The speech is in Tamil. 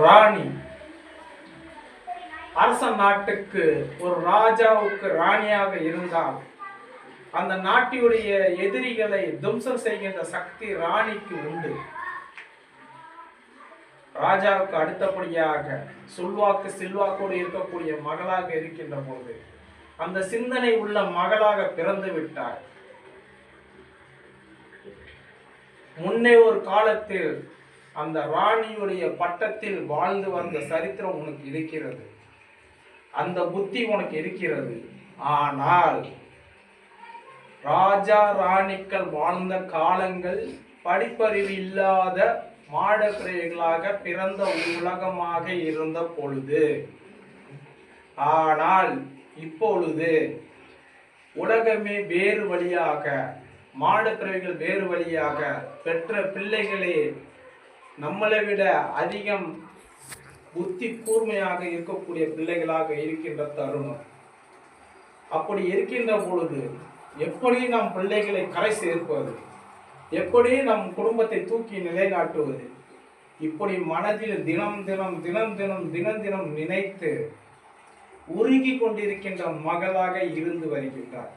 ராணி அரச நாட்டுக்கு ஒரு ராஜாவுக்கு ராணியாக இருந்தால் அந்த நாட்டினுடைய எதிரிகளை துவம்சம் செய்கின்ற சக்தி ராணிக்கு உண்டு. ராஜாவுக்கு அடுத்தபடியாக சொல்வாக்கு செல்வாக்கோடு இருக்கக்கூடிய மகளாக இருக்கின்ற போது அந்த சிந்தனை உள்ள மகளாக பிறந்து விட்டார். முன்னே ஒரு காலத்தில் அந்த ராணியுடைய பட்டத்தில் வாழ்ந்து வந்த சரித்திரம் உனக்கு இருக்கிறது, அந்த புத்தி உனக்கு இருக்கிறது. ஆனால் ராஜா ராணிகள் வாழ்ந்த காலங்கள் படிப்பறிவு இல்லாத மாடப்பிரைகளாக பிறந்த உலகமாக இருந்த பொழுது, ஆனால் இப்பொழுது உலகமே வேறு வழியாக, மாடப்பிறவிகள் வேறு வழியாக பெற்ற பிள்ளைகளே நம்மளை விட அதிகம் புத்தி கூர்மையாக இருக்கக்கூடிய பிள்ளைகளாக இருக்கின்ற தருணம். அப்படி இருக்கின்ற பொழுது எப்படி நம் பிள்ளைகளை கரை சேர்ப்பது, எப்படி நம் குடும்பத்தை தூக்கி நிலைநாட்டுவது, இப்படி மனதில் தினம் தினம் தினம் தினம் தினம் தினம் நினைத்து உருகி கொண்டிருக்கின்ற மகளாக இருந்து வருகின்றார்.